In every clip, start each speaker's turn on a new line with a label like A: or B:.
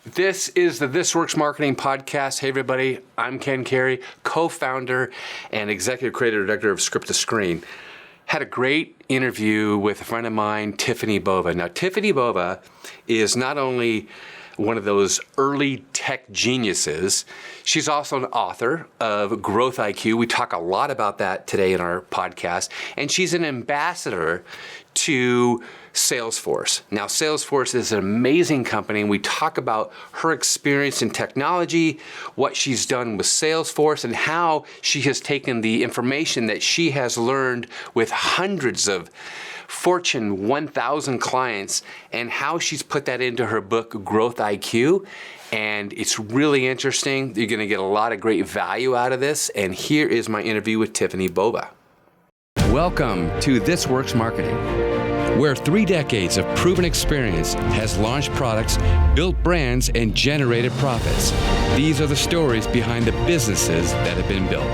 A: This is the This Works Marketing Podcast. Hey, everybody. I'm Ken Carey, co-founder and executive creative director of Script to Screen. Had a great interview with a friend of mine, Tiffani Bova. Now, Tiffani Bova is not only one of those early tech geniuses, she's also an author of Growth IQ. We talk a lot about that today in our podcast. And she's an ambassador to Salesforce. Now, Salesforce is an amazing company, and we talk about her experience in technology, what she's done with Salesforce, and how she has taken the information that she has learned with hundreds of Fortune 1000 clients and how she's put that into her book, Growth IQ. And it's really interesting. You're going to get a lot of great value out of this. And here is my interview with Tiffani Bova. Welcome to This Works Marketing, where 3 decades of proven experience has launched products, built brands, and generated profits. These are the stories behind the businesses that have been built.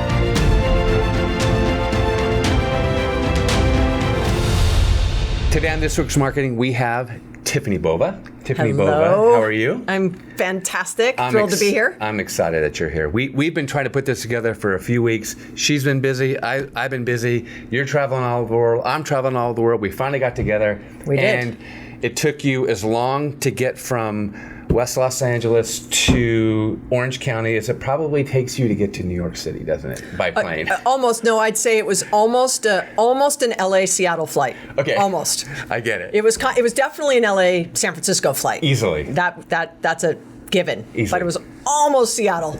A: Today on This Works Marketing, we have Tiffani Bova. Tiffani Bova, how are you?
B: I'm fantastic. Thrilled to be here.
A: I'm excited that you're here. We've been trying to put this together for a few weeks. She's been busy. I've been busy. You're traveling all over the world. I'm traveling all over the world. We finally got together.
B: We did.
A: And it took you as long to get from West Los Angeles to Orange County as it probably takes you to get to New York City, doesn't it? By plane.
B: Almost. No, I'd say it was almost an LA Seattle flight.
A: Okay.
B: Almost.
A: I get it.
B: It was definitely an LA San Francisco flight.
A: Easily.
B: That's a given.
A: Easily.
B: But it was almost Seattle.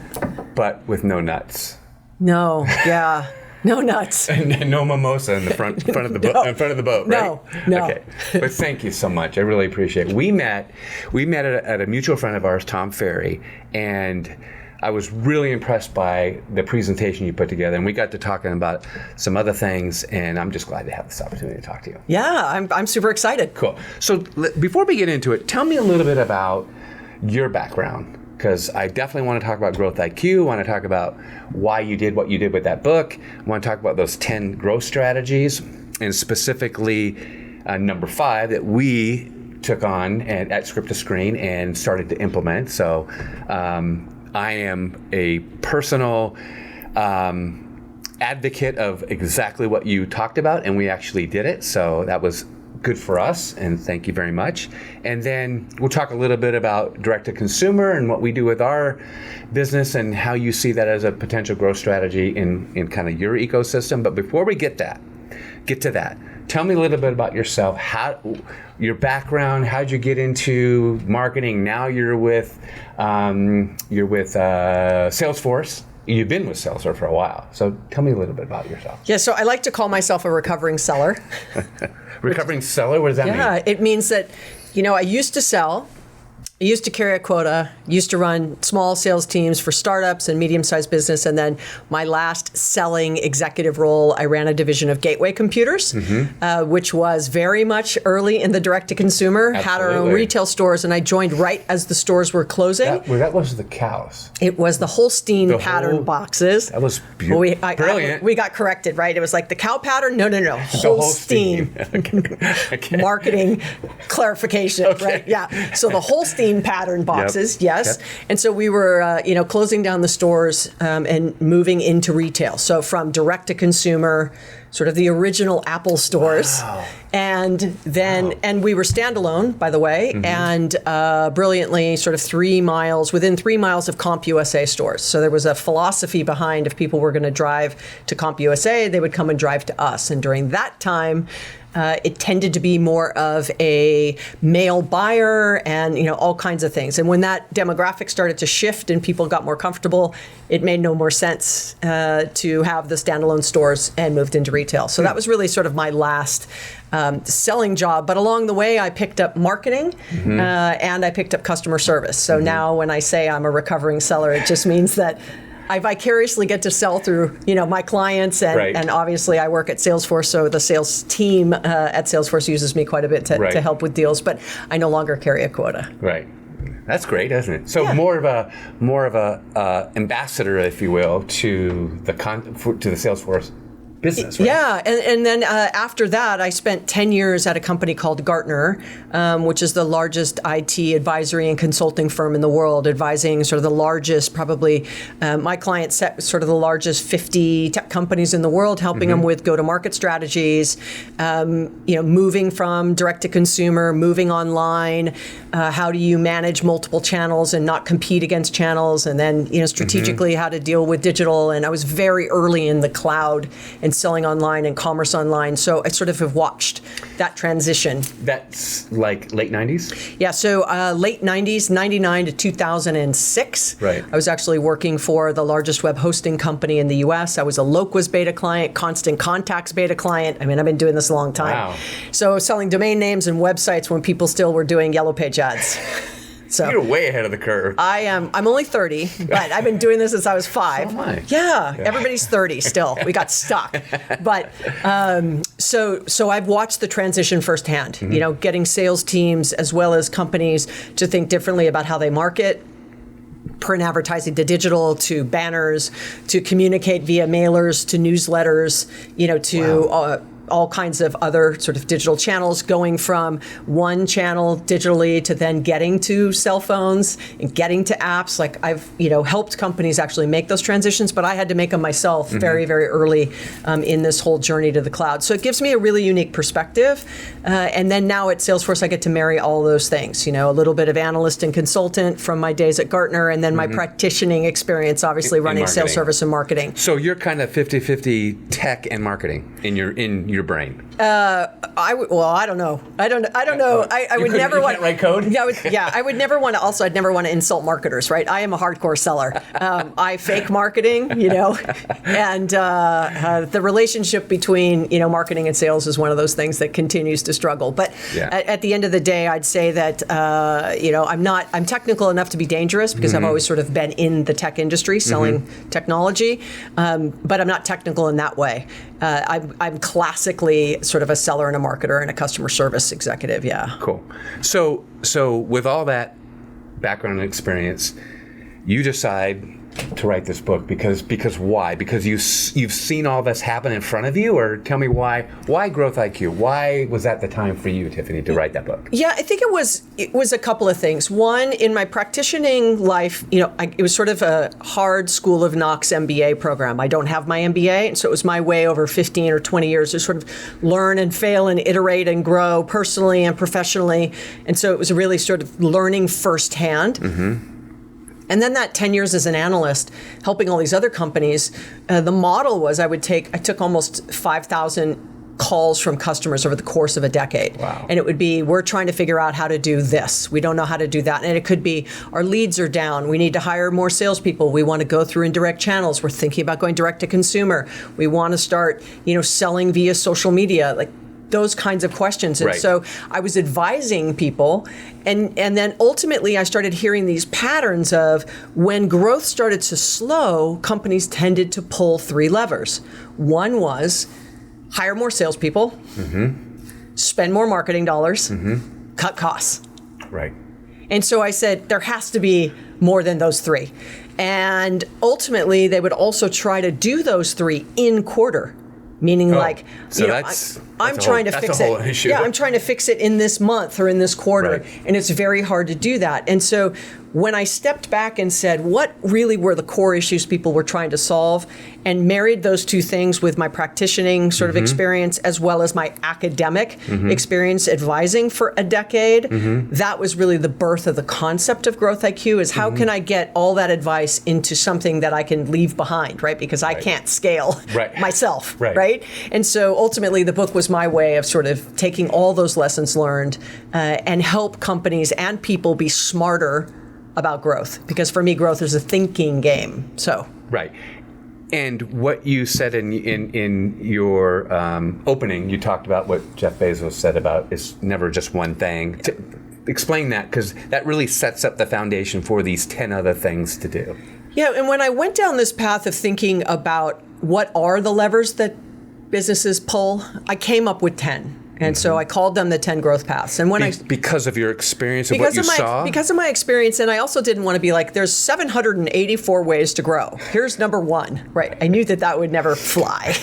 A: But with no nuts.
B: No. Yeah. No nuts.
A: And no mimosa in the front of the boat.
B: No.
A: In front of the boat, right?
B: No.
A: Okay, but thank you so much. I really appreciate it. We met at a mutual friend of ours, Tom Ferry, and I was really impressed by the presentation you put together. And we got to talking about some other things, and I'm just glad to have this opportunity to talk to you.
B: Yeah, I'm super excited.
A: Cool. So before we get into it, tell me a little bit about your background. Because I definitely want to talk about Growth IQ, want to talk about why you did what you did with that book, I want to talk about those 10 growth strategies, and specifically number 5 that we took on at Script to Screen and started to implement. So I am a personal advocate of exactly what you talked about, and we actually did it. So that was good for us, and thank you very much. And then we'll talk a little bit about direct-to-consumer and what we do with our business and how you see that as a potential growth strategy in kind of your ecosystem. But before we get to that, tell me a little bit about yourself, your background, how'd you get into marketing? Now you're with Salesforce. You've been with Salesforce for a while, so tell me a little bit about yourself.
B: Yeah, so I like to call myself a recovering seller.
A: Recovering seller? What does that mean?
B: Yeah, it means that, I used to sell. I used to carry a quota, used to run small sales teams for startups and medium-sized business, and then my last selling executive role, I ran a division of Gateway Computers, which was very much early in the direct-to-consumer, had our own retail stores, and I joined right as the stores were closing.
A: That was the cows.
B: It was the Holstein pattern boxes.
A: That was beautiful. Brilliant.
B: We got corrected, right? It was like the cow pattern? No. Holstein.
A: Okay.
B: Marketing clarification, right? Yeah. So the Holstein pattern boxes, yes. Yep. And so we were, closing down the stores and moving into retail. So from direct to consumer, sort of the original Apple stores. Wow. And then, and we were standalone, by the way, and brilliantly sort of within 3 miles of CompUSA stores. So there was a philosophy behind if people were going to drive to CompUSA, they would come and drive to us. And during that time, it tended to be more of a male buyer and all kinds of things. And when that demographic started to shift and people got more comfortable, it made no more sense to have the standalone stores and moved into retail. So that was really sort of my last selling job. But along the way, I picked up marketing and I picked up customer service. So now when I say I'm a recovering seller, it just means that I vicariously get to sell through, my clients, and obviously I work at Salesforce, so the sales team at Salesforce uses me quite a bit to help with deals, but I no longer carry a quota.
A: Right. That's great, isn't it? So more of a ambassador, if you will, to the Salesforce business, right?
B: Yeah, and then after that, I spent 10 years at a company called Gartner, which is the largest IT advisory and consulting firm in the world, advising sort of the largest, probably my client set sort of the largest 50 tech companies in the world, helping them with go-to-market strategies, moving from direct to consumer, moving online. How do you manage multiple channels and not compete against channels? And then, strategically how to deal with digital. And I was very early in the cloud and selling online and commerce online. So I sort of have watched that transition.
A: That's like late 90s?
B: Yeah, so late 90s, 99 to 2006.
A: Right.
B: I was actually working for the largest web hosting company in the US. I was a Loqua's beta client, Constant Contact's beta client. I mean, I've been doing this a long time.
A: Wow.
B: So selling domain names and websites when people still were doing Yellow Page ads. So
A: You're way ahead of the curve.
B: I'm only 30, but I've been doing this since I was 5.
A: So am I.
B: Yeah, everybody's 30 still. We got stuck. But so I've watched the transition firsthand, getting sales teams as well as companies to think differently about how they market, print advertising to digital, to banners, to communicate via mailers, to newsletters, to all kinds of other sort of digital channels, going from one channel digitally to then getting to cell phones and getting to apps. Like I've, helped companies actually make those transitions, but I had to make them myself very, very early in this whole journey to the cloud. So it gives me a really unique perspective. And then now at Salesforce, I get to marry all those things, a little bit of analyst and consultant from my days at Gartner, and then my practitioning experience, obviously running sales, service, and marketing.
A: So you're kind of 50-50 tech and marketing in your brain.
B: I don't know. I would never want
A: to write code.
B: I would never want to. Also, I'd never want to insult marketers, right? I am a hardcore seller. I fake marketing, and the relationship between marketing and sales is one of those things that continues to struggle. But at the end of the day, I'd say that I'm technical enough to be dangerous because I've always sort of been in the tech industry selling technology, but I'm not technical in that way. I'm classically sort of a seller and a marketer and a customer service executive. Yeah.
A: Cool. So with all that background and experience, you decide to write this book because why? Because you've seen all this happen in front of you, or tell me why Growth IQ? Why was that the time for you, Tiffani, to write that book?
B: Yeah, I think it was a couple of things. One, in my practitioning life, it was sort of a hard School of Knox MBA program. I don't have my MBA, and so it was my way over 15 or 20 years to sort of learn and fail and iterate and grow personally and professionally. And so it was really sort of learning firsthand. And then that 10 years as an analyst, helping all these other companies, the model was I took almost 5,000 calls from customers over the course of a decade.
A: Wow.
B: And it would be, we're trying to figure out how to do this. We don't know how to do that. And it could be, our leads are down. We need to hire more salespeople. We want to go through indirect channels. We're thinking about going direct to consumer. We want to start, selling via social media. Like, those kinds of questions. And so I was advising people, and then ultimately I started hearing these patterns of when growth started to slow, companies tended to pull 3 levers. One was hire more salespeople, spend more marketing dollars, cut costs.
A: Right.
B: And so I said, there has to be more than those 3. And ultimately, they would also try to do those 3 in quarter. Meaning I'm trying to fix it. Yeah, I'm trying to fix it in this month or in this quarter. Right. And it's very hard to do that. And so when I stepped back and said, what really were the core issues people were trying to solve, and married those 2 things with my practitioning sort of experience as well as my academic experience advising for a decade, that was really the birth of the concept of Growth IQ, is how can I get all that advice into something that I can leave behind, right? Because I can't scale myself, right? And so ultimately the book was my way of sort of taking all those lessons learned and help companies and people be smarter about growth, because for me, growth is a thinking game. So
A: right. And what you said in your opening, you talked about what Jeff Bezos said about it's never just one thing. Explain that, because that really sets up the foundation for these 10 other things to do.
B: Yeah, and when I went down this path of thinking about what are the levers that businesses pull, I came up with 10. And so I called them the 10 growth paths. And when
A: because of your experience of what you saw?
B: Because of my experience, and I also didn't want to be like, there's 784 ways to grow. Here's number 1, right? I knew that would never fly.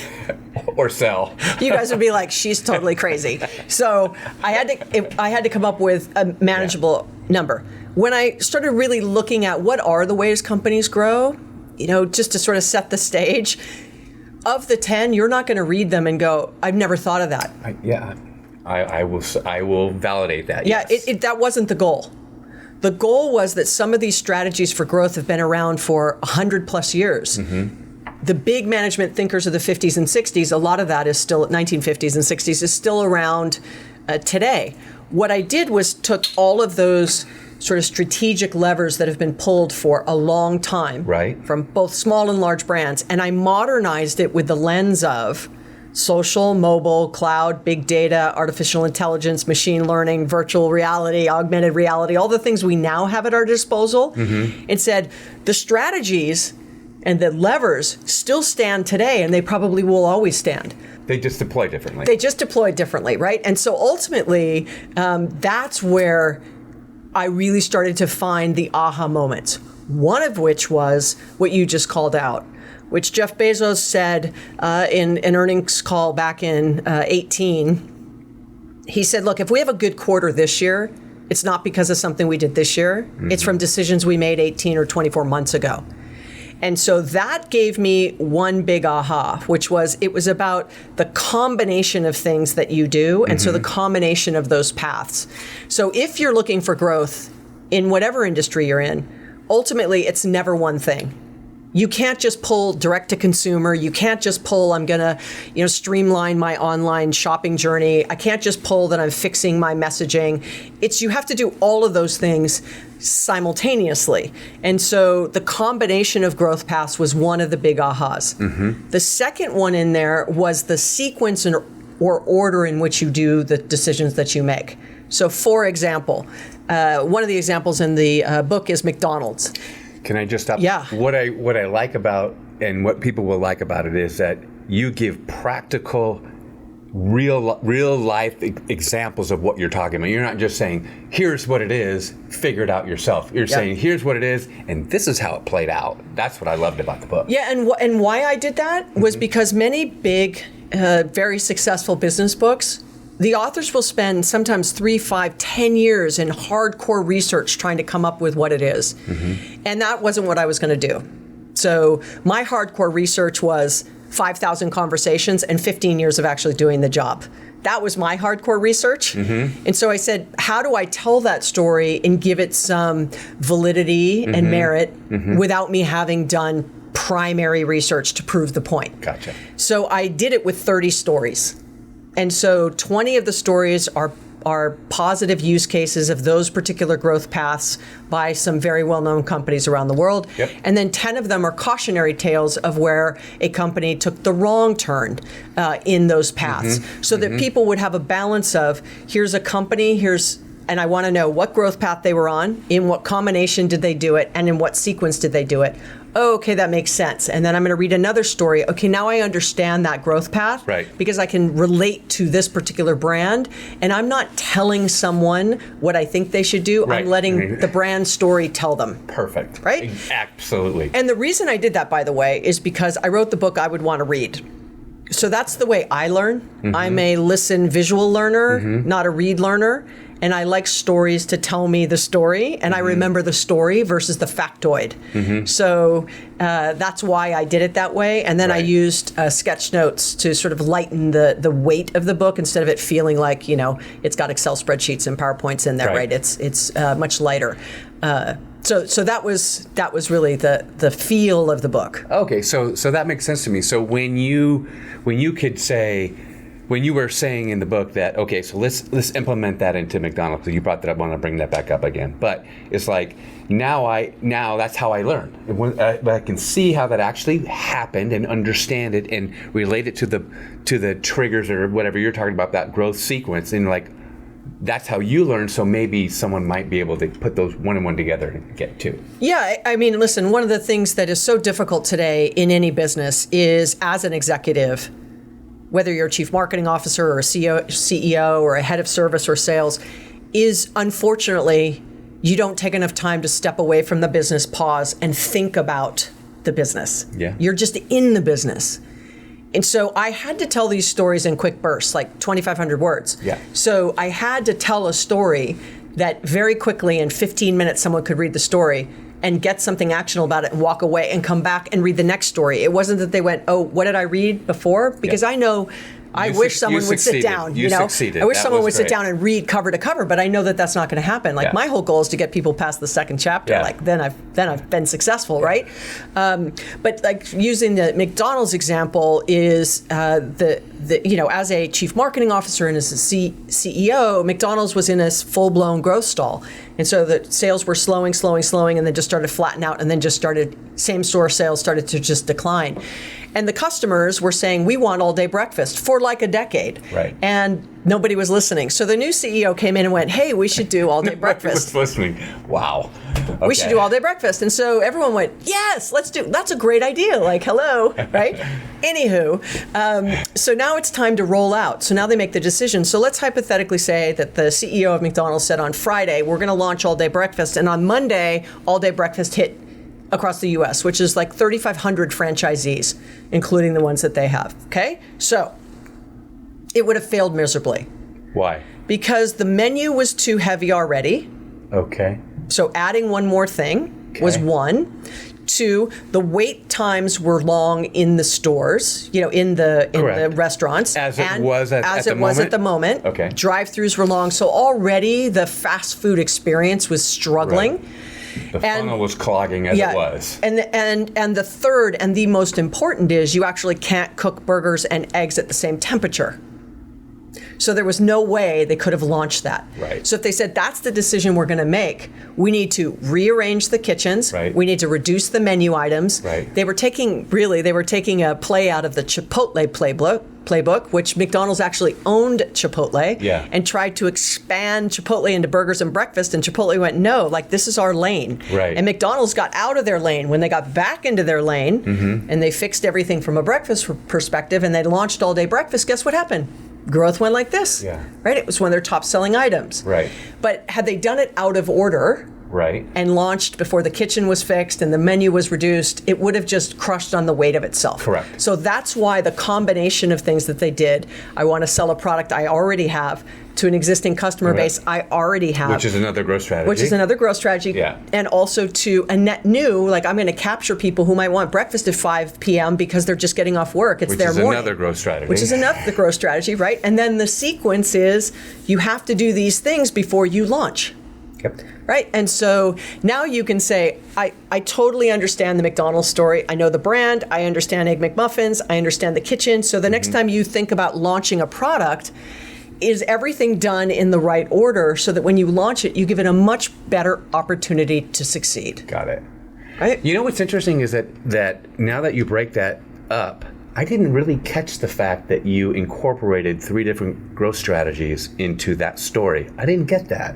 A: or sell.
B: You guys would be like, she's totally crazy. So I had to come up with a manageable number. When I started really looking at what are the ways companies grow, just to sort of set the stage, of the 10, you're not going to read them and go, I've never thought of that.
A: I will validate that.
B: Yeah,
A: yes.
B: That wasn't the goal. The goal was that some of these strategies for growth have been around for 100 plus years. The big management thinkers of the 50s and 60s, a lot of that is still 1950s and 60s, is still around today. What I did was took all of those sort of strategic levers that have been pulled for a long time,
A: right,
B: from both small and large brands, and I modernized it with the lens of social, mobile, cloud, big data, artificial intelligence, machine learning, virtual reality, augmented reality, all the things we now have at our disposal, and said the strategies and the levers still stand today, and they probably will always stand.
A: They just deploy differently.
B: Right? And so ultimately, that's where I really started to find the aha moments. One of which was what you just called out, which Jeff Bezos said in an earnings call back in 18. He said, look, if we have a good quarter this year, it's not because of something we did this year. It's from decisions we made 18 or 24 months ago. And so that gave me one big aha, which was it was about the combination of things that you do, and so the combination of those paths. So if you're looking for growth in whatever industry you're in, ultimately it's never one thing. You can't just pull direct to consumer. You can't just pull, I'm going to, streamline my online shopping journey. I can't just pull that I'm fixing my messaging. You have to do all of those things simultaneously. And so the combination of growth paths was one of the big ahas. The second one in there was the sequence or order in which you do the decisions that you make. So for example, one of the examples in the book is McDonald's.
A: Can I just stop?
B: Yeah.
A: What I like about, and what people will like about it, is that you give practical, real life examples of what you're talking about. You're not just saying, here's what it is, figure it out yourself. You're saying, here's what it is, and this is how it played out. That's what I loved about the book.
B: Yeah, and why I did that was because many big, very successful business books, the authors will spend sometimes 3, 5, 10 years in hardcore research trying to come up with what it is. And that wasn't what I was going to do. So my hardcore research was 5,000 conversations and 15 years of actually doing the job. That was my hardcore research. And so I said, how do I tell that story and give it some validity and merit without me having done primary research to prove the point?
A: Gotcha.
B: So I did it with 30 stories. And so 20 of the stories are positive use cases of those particular growth paths by some very well-known companies around the world. And then 10 of them are cautionary tales of where a company took the wrong turn in those paths, so that people would have a balance of, here's a company, and I want to know what growth path they were on, in what combination did they do it, and in what sequence did they do it. Oh, okay, that makes sense. And then I'm going to read another story. Okay, now I understand that growth path, because I can relate to this particular brand, and I'm not telling someone what I think they should do. I'm letting the brand story tell them.
A: Perfect.
B: Right?
A: Absolutely.
B: And the reason I did that, by the way, is because I wrote the book I would want to read. So that's the way I learn. I'm a listen visual learner, not a read learner. And I like stories to tell me the story, and I remember the story versus the factoid. So that's why I did it that way. And then I used sketch notes to sort of lighten the weight of the book, instead of it feeling like, it's got Excel spreadsheets and PowerPoints in there, right? It's much lighter. So that was really the feel of the book.
A: Okay, so that makes sense to me. So when you could say, when you were saying in the book that, okay, so let's implement that into McDonald's. So you brought that up. I want to bring that back up again. But it's like now that's how I learned. But I can see how that actually happened and understand it and relate it to the triggers or whatever you're talking about, that growth sequence, and like that's how you learn. So maybe someone might be able to put those one and one together and get two. Yeah,
B: I mean, listen, one of the things that is so difficult today in any business is, as an executive, whether you're a chief marketing officer or a CEO or a head of service or sales, is unfortunately, you don't take enough time to step away from the business, pause, and think about the business. You're just in the business. And so I had to tell these stories in quick bursts, like 2,500 words.
A: Yeah.
B: So I had to tell a story that very quickly in 15 minutes someone could read the story and get something actionable about it and walk away and come back and read the next story. It wasn't that they went, oh, what did I read before? Because I know I wish someone would sit down.
A: You succeeded.
B: I wish
A: That
B: someone
A: was
B: would sit
A: great.
B: down and read cover to cover, but I know that that's not going to happen. Like my whole goal is to get people past the second chapter.
A: Yeah.
B: Like then I've been successful, right? But like using the McDonald's example is the as a chief marketing officer and as a CEO, McDonald's was in a full-blown growth stall. And so the sales were slowing, and then just started to flatten out, and then just same-store sales started to just decline. And the customers were saying, we want all-day breakfast for like a decade.
A: Right.
B: And nobody was listening. So the new CEO came in and went, hey, we should do all-day breakfast.
A: Nobody was listening. Wow. Okay.
B: We should do all-day breakfast. And so everyone went, yes, that's a great idea. Like, hello, right? Anywho, so now it's time to roll out. So now they make the decision. So let's hypothetically say that the CEO of McDonald's said on Friday, we're going to launch all-day breakfast. And on Monday, all-day breakfast hit across the U.S., which is like 3,500 franchisees, including the ones that they have. Okay? So it would have failed miserably.
A: Why?
B: Because the menu was too heavy already.
A: Okay.
B: So adding one more thing was one. Two, the wait times were long in the stores, in the restaurants.
A: As it was at the moment? Okay.
B: Drive-thrus were long. So already the fast food experience was struggling.
A: Right. The funnel was clogging as it was.
B: And the third and the most important is you actually can't cook burgers and eggs at the same temperature. So there was no way they could have launched that.
A: Right.
B: So if they said, that's the decision we're going to make, we need to rearrange the kitchens.
A: Right.
B: We need to reduce the menu items.
A: Right.
B: They were taking a play out of the Chipotle playbook, which McDonald's actually owned Chipotle and tried to expand Chipotle into burgers and breakfast. And Chipotle went, no, like this is our lane.
A: Right.
B: And McDonald's got out of their lane. When they got back into their lane and they fixed everything from a breakfast perspective and they launched all day breakfast, guess what happened? Growth went like this, right? It was one of their top selling items.
A: Right.
B: But had they done it out of order and launched before the kitchen was fixed and the menu was reduced, it would have just crushed on the weight of itself.
A: Correct.
B: So that's why the combination of things that they did, I want to sell a product I already have to an existing customer base I already have.
A: Which is another growth strategy.
B: Yeah. And also to a net new, like I'm going to capture people who might want breakfast at 5 p.m. because they're just getting off work. It's their morning.
A: Which is another growth strategy.
B: Which is another growth strategy, right? And then the sequence is you have to do these things before you launch.
A: Yep.
B: Right? And so now you can say, I totally understand the McDonald's story. I know the brand. I understand Egg McMuffins. I understand the kitchen. So the next time you think about launching a product, is everything done in the right order so that when you launch it, you give it a much better opportunity to succeed.
A: Got it.
B: Right?
A: You know what's interesting is that now that you break that up, I didn't really catch the fact that you incorporated 3 different growth strategies into that story. I didn't get that.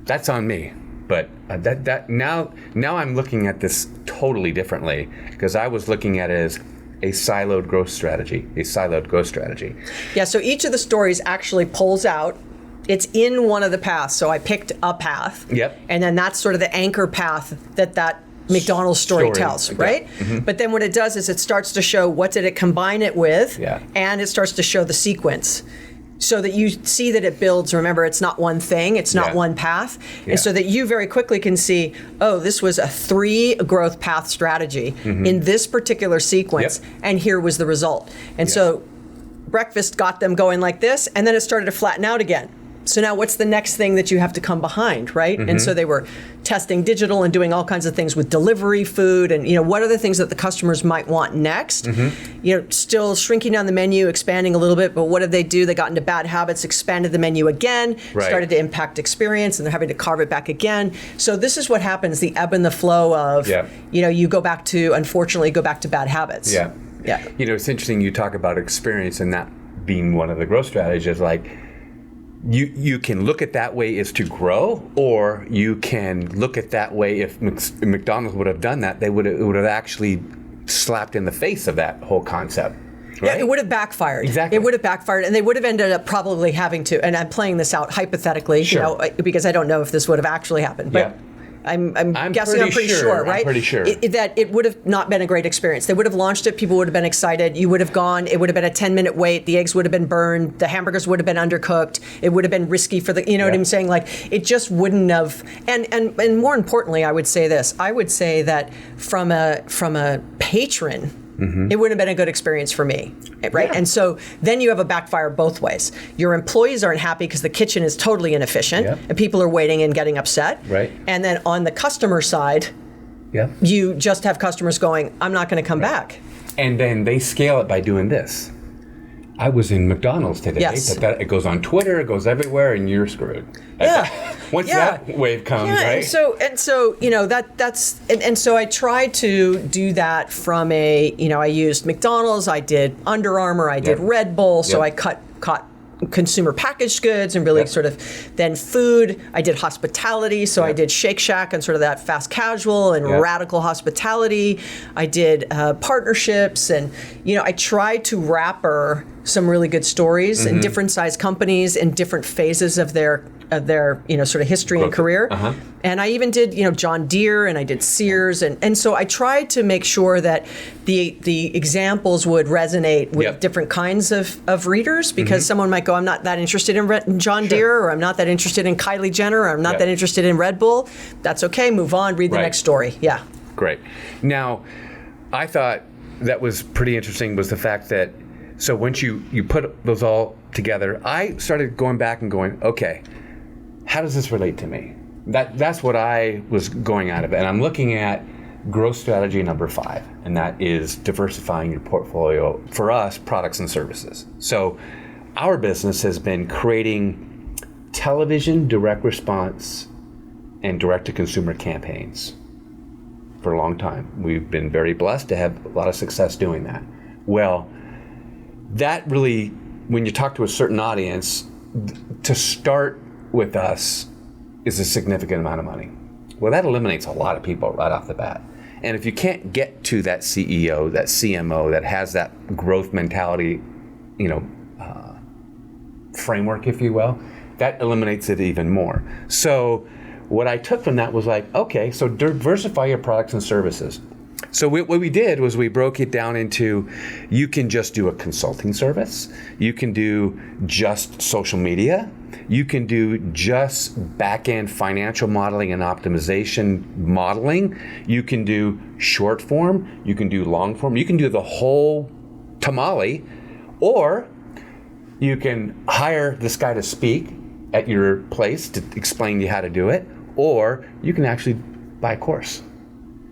A: That's on me. But now I'm looking at this totally differently because I was looking at it as a siloed growth strategy. Yeah,
B: so each of the stories actually pulls out. It's in one of the paths. So I picked a path.
A: Yep.
B: And then that's sort of the anchor path that McDonald's story tells, right? But then what it does is it starts to show what did it combine it with, and it starts to show the sequence. So that you see that it builds. Remember, it's not one thing. It's not one path. And so that you very quickly can see, oh, this was a 3 growth path strategy in this particular sequence. And here was the result. And so breakfast got them going like this. And then it started to flatten out again. So now what's the next thing that you have to come behind, right? And so they were testing digital and doing all kinds of things with delivery food and, what are the things that the customers might want next? Still shrinking down the menu, expanding a little bit, but what did they do? They got into bad habits, expanded the menu again, started to impact experience, and they're having to carve it back again. So this is what happens, the ebb and the flow of, you go back to, unfortunately, go back to bad habits.
A: Yeah. It's interesting you talk about experience and that being one of the growth strategies, like, You can look at that way as to grow, or you can look at that way if McDonald's would have done that, it would have actually slapped in the face of that whole concept. Right?
B: Yeah, it would have backfired.
A: Exactly.
B: It would have backfired, and they would have ended up probably having to, and I'm playing this out hypothetically, because I don't know if this would have actually happened, but I'm guessing, I'm pretty sure, right?
A: I'm pretty sure.
B: That it would have not been a great experience. They would have launched it, people would have been excited, you would have gone, it would have been a 10-minute wait, the eggs would have been burned, the hamburgers would have been undercooked, it would have been risky for the, you know what I'm saying? Like, it just wouldn't have, and more importantly, I would say this, I would say that from a patron, it wouldn't have been a good experience for me, right?
A: Yeah.
B: And so then you have a backfire both ways. Your employees aren't happy because the kitchen is totally inefficient, and people are waiting and getting upset.
A: Right.
B: And then on the customer side, you just have customers going, I'm not going to come back.
A: And then they scale it by doing this. I was in McDonald's today.
B: Yes.
A: It goes on Twitter, it goes everywhere, and you're screwed.
B: Yeah.
A: Once that wave comes, right?
B: And so you know that's so I tried to do that from a, you know, I used McDonald's, I did Under Armour, I did Red Bull, so I caught consumer packaged goods and really sort of then food. I did hospitality, so I did Shake Shack and sort of that fast casual and radical hospitality. I did partnerships, and you know, I tried to wrapper some really good stories in different size companies in different phases of their you know, sort of history and career. And I even did, you know, John Deere, and I did Sears, and so I tried to make sure that the examples would resonate with different kinds of readers, because someone might go, I'm not that interested in John Deere, or I'm not that interested in Kylie Jenner, or I'm not that interested in Red Bull. That's okay, move on, read the next story. Yeah.
A: Great. Now, I thought that was pretty interesting was the fact that, so once you put those all together, I started going back and going, okay, how does this relate to me? That's what I was going out of it. And I'm looking at growth strategy number 5, and that is diversifying your portfolio, for us, products and services. So our business has been creating television, direct response, and direct-to-consumer campaigns for a long time. We've been very blessed to have a lot of success doing that. Well, that really, when you talk to a certain audience, to start with us is a significant amount of money. Well, that eliminates a lot of people right off the bat. And if you can't get to that CEO, that CMO that has that growth mentality, you know, framework, if you will, that eliminates it even more. So what I took from that was like, okay, so diversify your products and services. So what we did was we broke it down into, you can just do a consulting service, you can do just social media, you can do just back-end financial modeling and optimization modeling, you can do short form, you can do long form, you can do the whole tamale, or you can hire this guy to speak at your place to explain to you how to do it, or you can actually buy a course.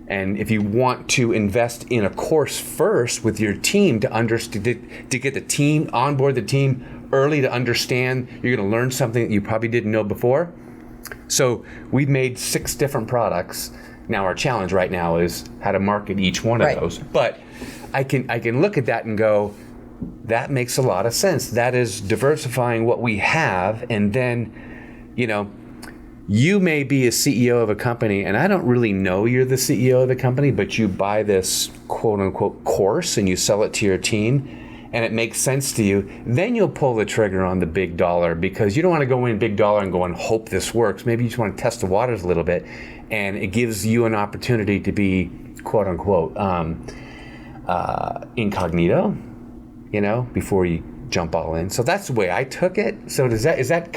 A: And if you want to invest in a course first with your team to get the team, onboard the team early to understand you're going to learn something that you probably didn't know before. So we've made 6 different products. Now our challenge right now is how to market each one of those. But I can look at that and go, that makes a lot of sense. That is diversifying what we have. And then, you know, you may be a CEO of a company, and I don't really know you're the CEO of the company, but you buy this quote unquote course and you sell it to your team, and it makes sense to you. Then you'll pull the trigger on the big dollar, because you don't want to go in big dollar and go and hope this works. Maybe you just want to test the waters a little bit, and it gives you an opportunity to be quote unquote incognito, you know, before you jump all in. So that's the way I took it. So is that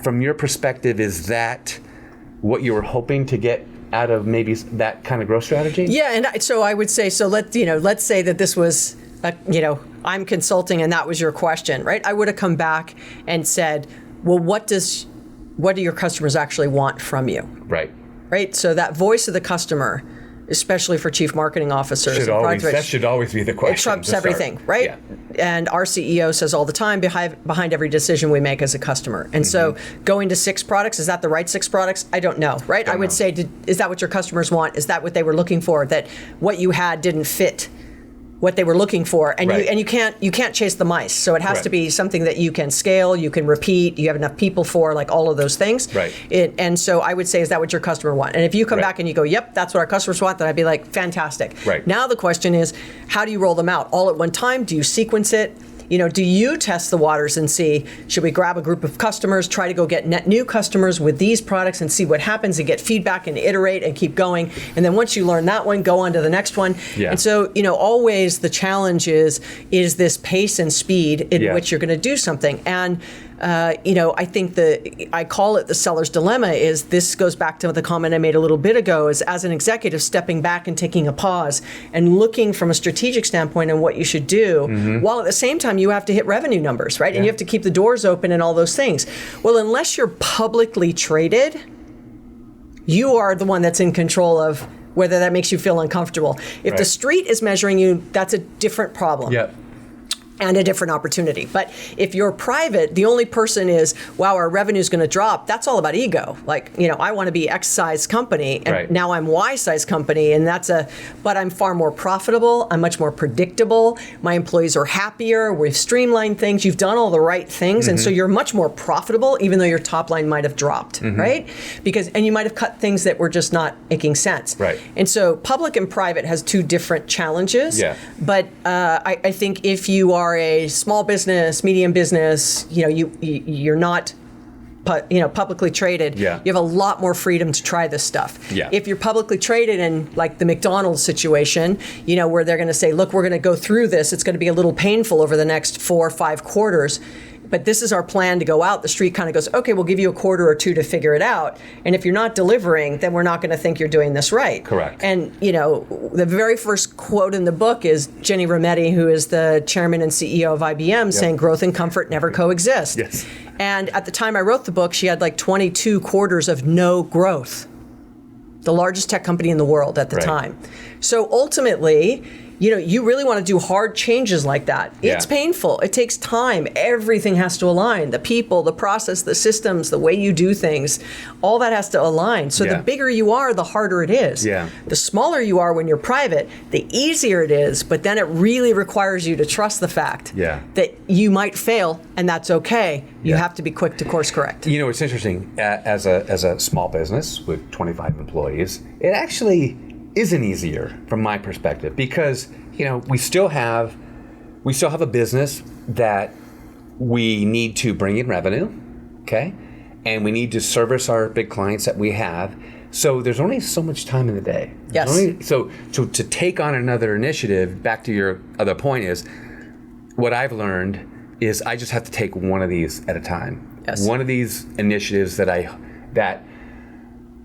A: from your perspective, is that what you were hoping to get out of maybe that kind of growth strategy? Yeah,
B: and so I would say, so let's say that this was, I'm consulting and that was your question, right? I would have come back and said, well, what do your customers actually want from you?
A: Right.
B: Right. So that voice of the customer, especially for chief marketing officers.
A: That should always be the question.
B: It trumps everything, right? Yeah. And our CEO says all the time, behind every decision we make as a customer. And so going to 6 products, is that the right 6 products? I don't know, right? I would say, is that what your customers want? Is that what they were looking for? That what you had didn't fit what they were looking for, and you can't chase the mice. So it has to be something that you can scale, you can repeat, you have enough people for, like all of those things.
A: Right.
B: And so I would say, is that what your customer want? And if you come back and you go, yep, that's what our customers want, then I'd be like, fantastic.
A: Right.
B: Now the question is, how do you roll them out all at one time? Do you sequence it? do you test the waters and see, should we grab a group of customers, try to go get net new customers with these products and see what happens and get feedback and iterate and keep going. And then once you learn that one, go on to the next one.
A: Yeah.
B: And so, always the challenge is this pace and speed in which you're going to do something. And I think I call it the seller's dilemma. Is this goes back to the comment I made a little bit ago, is as an executive stepping back and taking a pause and looking from a strategic standpoint on what you should do, while at the same time you have to hit revenue numbers, right? And you have to keep the doors open and all those things. Well, unless you're publicly traded, you are the one that's in control of whether that makes you feel uncomfortable. If the street is measuring you, that's a different problem.
A: Yep.
B: And a different opportunity. But if you're private, the only person is, wow, our revenue is going to drop. That's all about ego. Like, I want to be X size company, and now I'm Y size company, and but I'm far more profitable. I'm much more predictable. My employees are happier. We've streamlined things. You've done all the right things, and so you're much more profitable, even though your top line might have dropped, right? And you might have cut things that were just not making sense.
A: Right.
B: And so public and private has two different challenges. Yeah. But I think if you are a small business, medium business, you're not publicly traded, you have a lot more freedom to try this stuff.
A: Yeah.
B: If you're publicly traded in like the McDonald's situation, where they're going to say, look, we're going to go through this. It's going to be a little painful over the next 4 or 5 quarters. But this is our plan to go out. The street kind of goes, okay, we'll give you a quarter or two to figure it out. And if you're not delivering, then we're not going to think you're doing this right.
A: Correct.
B: And, the very first quote in the book is Jenny Rometty, who is the chairman and CEO of IBM, saying growth and comfort never coexist.
A: Yes.
B: And at the time I wrote the book, she had like 22 quarters of no growth. The largest tech company in the world at the time. So ultimately, you really want to do hard changes like that. It's painful. It takes time. Everything has to align. The people, the process, the systems, the way you do things, all that has to align. So the bigger you are, the harder it is.
A: Yeah.
B: The smaller you are when you're private, the easier it is, but then it really requires you to trust the fact that you might fail, and that's okay. You have to be quick to course correct.
A: It's interesting. As a small business with 25 employees, it actually isn't easier from my perspective because we still have a business that we need to bring in revenue, okay, and we need to service our big clients that we have. So there's only so much time in the day. So to take on another initiative, back to your other point, is what I've learned is I just have to take one of these at a time. One of these initiatives that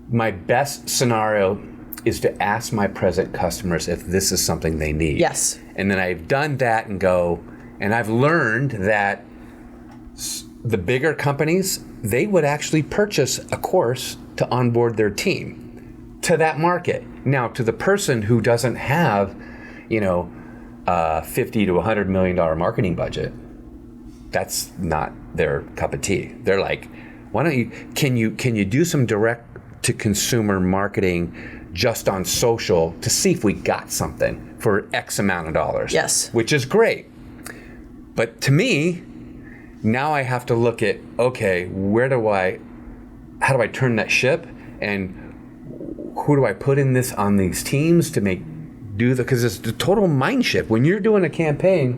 A: my best scenario is to ask my present customers if this is something they need.
B: Yes.
A: And then I've done that and I've learned that the bigger companies, they would actually purchase a course to onboard their team to that market. Now, to the person who doesn't have, $50 to $100 million marketing budget, that's not their cup of tea. They're like, why don't you, can you do some direct to consumer marketing just on social to see if we got something for X amount of dollars.
B: Yes.
A: Which is great. But to me, now I have to look at, okay, how do I turn that ship? And who do I put in on these teams to because it's the total mind shift. When you're doing a campaign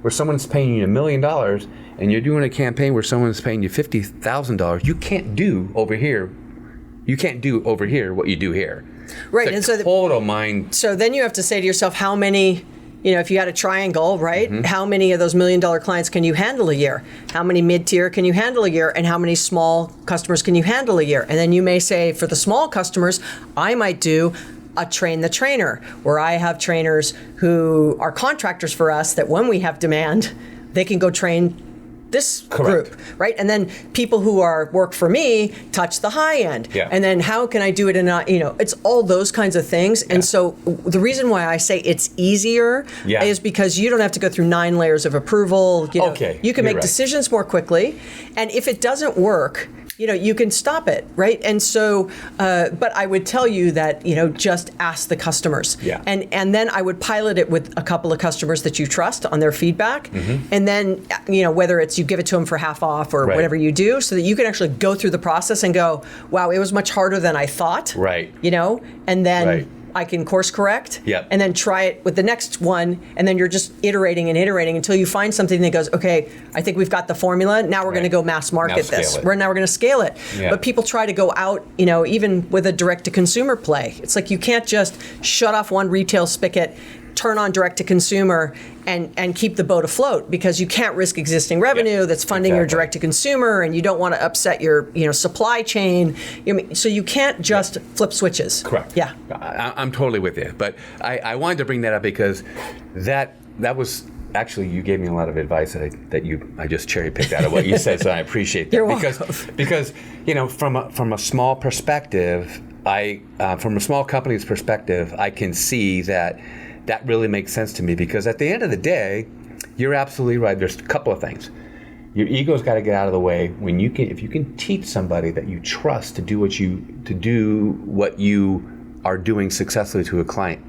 A: where someone's paying you $1 million and you're doing a campaign where someone's paying you $50,000, you can't do over here what you do here.
B: Right.
A: It's a total mind.
B: So then you have to say to yourself, how many, if you had a triangle, right? How many of those $1 million clients can you handle a year? How many mid-tier can you handle a year? And how many small customers can you handle a year? And then you may say, for the small customers, I might do a train the trainer, where I have trainers who are contractors for us that when we have demand, they can go train this group, right? And then people who work for me touch the high end. Yeah. And then how can I do it in it's all those kinds of things. Yeah. And so the reason why I say it's easier is because you don't have to go through 9 layers of approval. You can make decisions more quickly. And if it doesn't work, you can stop it, right? And so, but I would tell you that, just ask the customers. Yeah. And then I would pilot it with a couple of customers that you trust on their feedback. And then, whether it's you give it to them for half off or whatever you do, so that you can actually go through the process and go, wow, it was much harder than I thought. Right. And then I can course correct,
A: Yep.
B: and then try it with the next one, and then you're just iterating and iterating until you find something that goes, okay, I think we've got the formula. Now we're going to go mass market this. Now we're going to scale it.
A: Yeah.
B: But people try to go out, even with a direct-to-consumer play. It's like you can't just shut off one retail spigot, turn on direct-to-consumer, and keep the boat afloat, because you can't risk existing revenue that's funding your direct-to-consumer, and you don't want to upset your supply chain. So you can't just flip switches.
A: Correct.
B: Yeah.
A: I'm totally with you. But I wanted to bring that up because that was actually, you gave me a lot of advice I just cherry picked out of what you said, so I appreciate that.
B: You're welcome.
A: Because from a small perspective, from a small company's perspective, I can see that really makes sense to me, because at the end of the day, you're absolutely right. There's a couple of things. Your ego's got to get out of the way. If you can teach somebody that you trust to do what you are doing successfully to a client,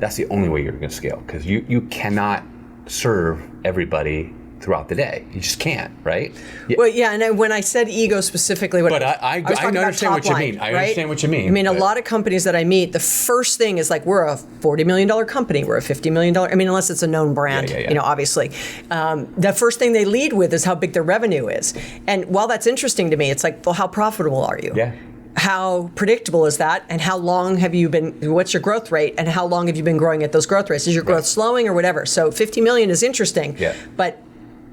A: that's the only way you're going to scale, because you cannot serve everybody throughout the day. You just can't, right? Yeah.
B: Well, yeah, and when I said ego specifically,
A: but I understand what you mean. I understand what you mean.
B: I mean, a lot of companies that I meet, the first thing is like, we're a $40 million company, we're a $50 million, unless it's a known brand, obviously. The first thing they lead with is how big their revenue is. And while that's interesting to me, it's like, well, how profitable are you?
A: Yeah.
B: How predictable is that? And how long have you been, what's your growth rate? And how long have you been growing at those growth rates? Is your growth slowing or whatever? So 50 million is interesting. Yeah. But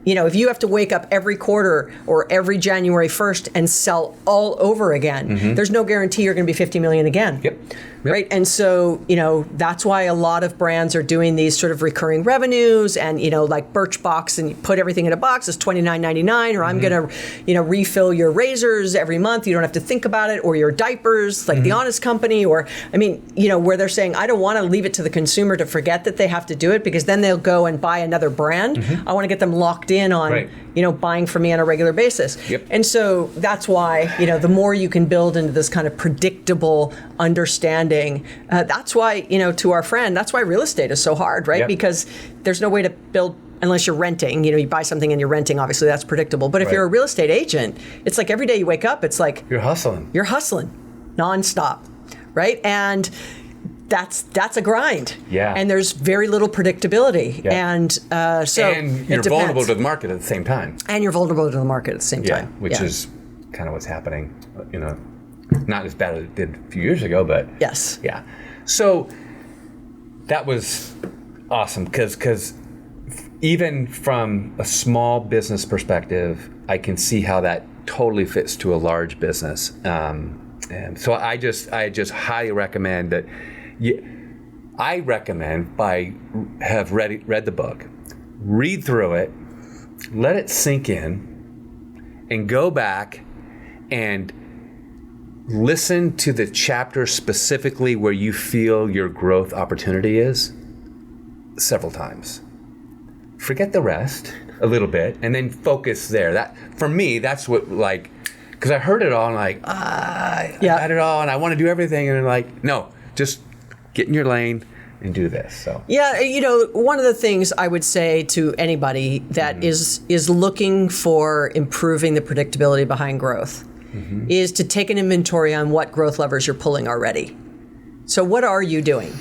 B: if you have to wake up every quarter or every January 1st and sell all over again, there's no guarantee you're going to be 50 million again. Yep. Right. And so, that's why a lot of brands are doing these sort of recurring revenues, and, like Birchbox, and you put everything in a box, it's $29.99, or I'm going to, refill your razors every month. You don't have to think about it, or your diapers, like The Honest Company, or, where they're saying, I don't want to leave it to the consumer to forget that they have to do it, because then they'll go and buy another brand. I want to get them locked in on, buying from me on a regular basis. Yep. And so that's why, the more you can build into this kind of predictable understanding, that's why, to our friend, that's why real estate is so hard, right? Yep. Because there's no way to build unless you're renting. You buy something and you're renting, obviously that's predictable. But if you're a real estate agent, it's like every day you wake up, it's like
A: you're hustling
B: nonstop, right? And that's a grind.
A: Yeah.
B: And there's very little predictability. Yeah. And
A: and you're vulnerable to the market at the same time.
B: And you're vulnerable to the market at the same time.
A: Which is kind of what's happening, not as bad as it did a few years ago, but
B: yes.
A: Yeah. So that was awesome, because even from a small business perspective, I can see how that totally fits to a large business. And so I just highly recommend that. I recommend have read the book, read through it, let it sink in, and go back and listen to the chapter specifically where you feel your growth opportunity is several times. Forget the rest a little bit and then focus there. That, for me, that's what, because I heard it all and I got it all and I want to do everything, and no, just get in your lane and do this. So
B: one of the things I would say to anybody that is looking for improving the predictability behind growth is to take an inventory on what growth levers you're pulling already. So what are you doing?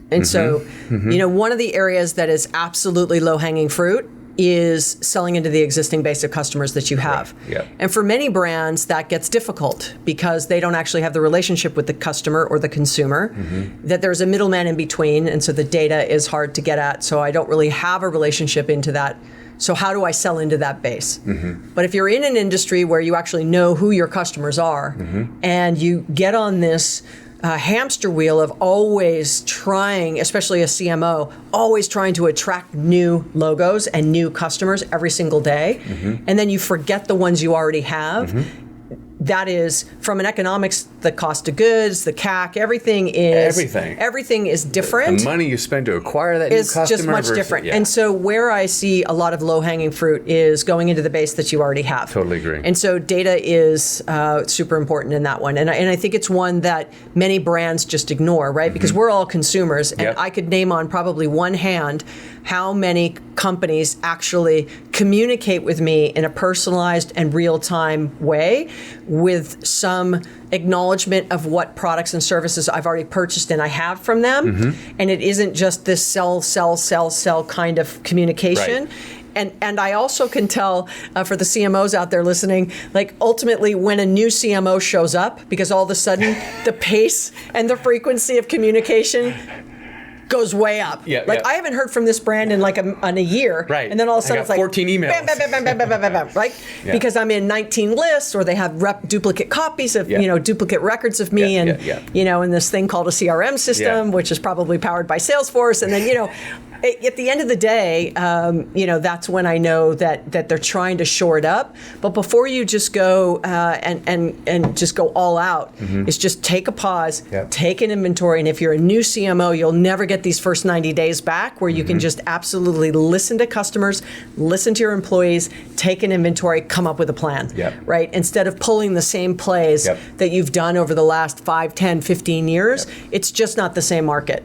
B: And so, one of the areas that is absolutely low-hanging fruit is selling into the existing base of customers that you have. Right. Yep. And for many brands, that gets difficult because they don't actually have the relationship with the customer or the consumer, that there's a middleman in between, and so the data is hard to get at, so I don't really have a relationship into that. So how do I sell into that base? But if you're in an industry where you actually know who your customers are, and you get on this hamster wheel of always trying, especially a CMO, always trying to attract new logos and new customers every single day, and then you forget the ones you already have, that is, from an economics, the cost of goods, the CAC, everything is different.
A: The money you spend to acquire that new customer
B: is just much different. Yeah. And so where I see a lot of low-hanging fruit is going into the base that you already have.
A: Totally agree.
B: And so data is super important in that one. And I think it's one that many brands just ignore, right? Because we're all consumers, and I could name on probably one hand how many companies actually communicate with me in a personalized and real-time way with some acknowledgement of what products and services I've already purchased and I have from them. And it isn't just this sell kind of communication.
A: Right.
B: And I also can tell for the CMOs out there listening, like ultimately when a new CMO shows up, because all of a sudden the pace and the frequency of communication goes way up. I haven't heard from this brand in like a year.
A: Right.
B: And then all of a sudden it's like
A: 14 emails.
B: Bam, bam, bam, bam, bam, bam, bam, bam, right?
A: Yeah.
B: Because I'm in 19 lists, or they have duplicate copies of, duplicate records of me, and in this thing called a CRM system, which is probably powered by Salesforce. And then, at the end of the day, that's when I know that they're trying to shore it up. But before you just go and just go all out, is just take a pause, take an inventory. And if you're a new CMO, you'll never get these first 90 days back where you can just absolutely listen to customers, listen to your employees, take an inventory, come up with a plan, right? Instead of pulling the same plays that you've done over the last 5, 10, 15 years, it's just not the same market.